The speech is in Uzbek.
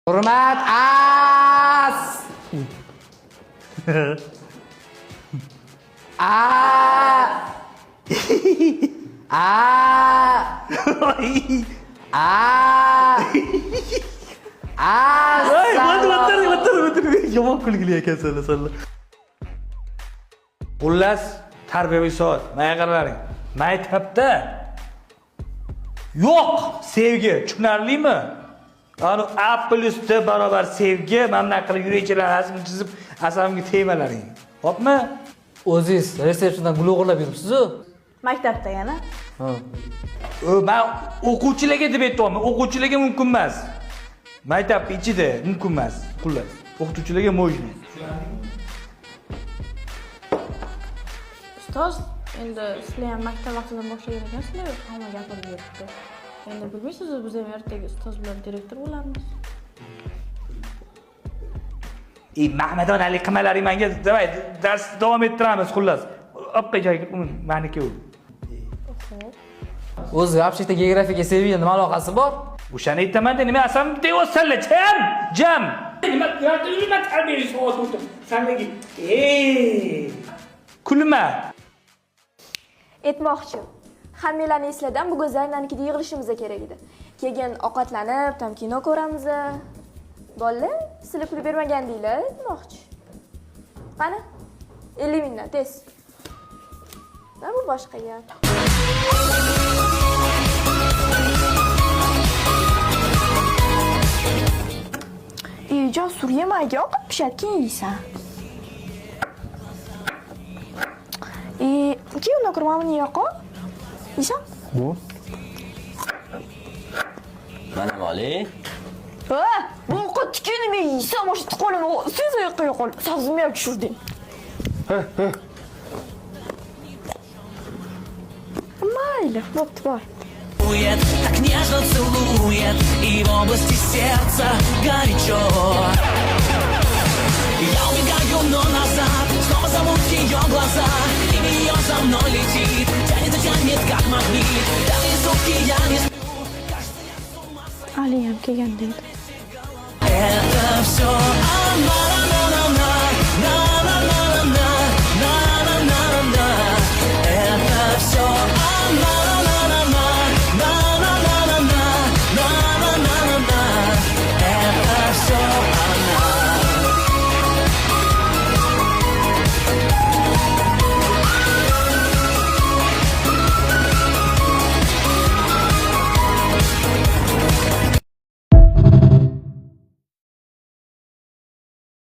Hurmat as. Yomon kulgili ekansan sanlar. Xullas, tarbiyaviy soat. Menga qarang. Maktabda yo'q sevgi, tushunarlimi? Ani A + barobar sevgi, mana qilib yurakchalar rasmini chizib, asabimga tegmalaring. Xo'pmi? O'zingiz resepsiyadan gul o'g'irlab yuribsiz-ku. Maktabda yana? Ha. Men o'quvchilarga deb aytayapman. O'quvchilarga mumkin emas. Maktab ichida mumkin emas. Xullas, o'qituvchilarga mo'jni. Ustoz, endi sizlar ham maktab vaqtidan boshlagan ekansizlar, hamma gapirib beribdi. Endi bilmaysiz, biz ham ertaga ustoz bilan direktor bo'lamiz. Mahmadon Ali qimalaring menga demay, dars davom ettiramiz xullas. Opqa joyga meniki u. O'zi вообще-то geografiyaga sevgiga nima aloqasi bor? O'shani aytaman-da, nima asam deyapsanlar, jam. Nima tarbiyaviy soat o'tib, sanligi. Kulma. Aytmoqchi. Hammalarni esladan bugun Zaynanikida yig'ilishimiz kerak edi. Keyin ovqatlanib, tam kino ko'ramiz. Bolalar, sizlar pul bermagandinglar, aytmoqchi. Qani? 50 mingdan tez. Mana bu boshqa gap. Jasur yemayga ovqat pishar, keyin yeysan. Keyin uni ko'rmamni yo'q-ku. Yeysan? Mana moli. Ha, bu ovqatni nima yeysan? O'sha qo'lini siz yo'qqa qo'l. Sabzimni ham tushirdim. Mayli, bo'pti, bor. Так нежно целует, и в области сердца горячо. Я убегаю, но назад, снова зовут ее глаза, и ее за мной летит, тянет и тянет, как магнит. Дали сутки я не сплю, кажется, я с ума сойду. Aliyam kelgandek. Это все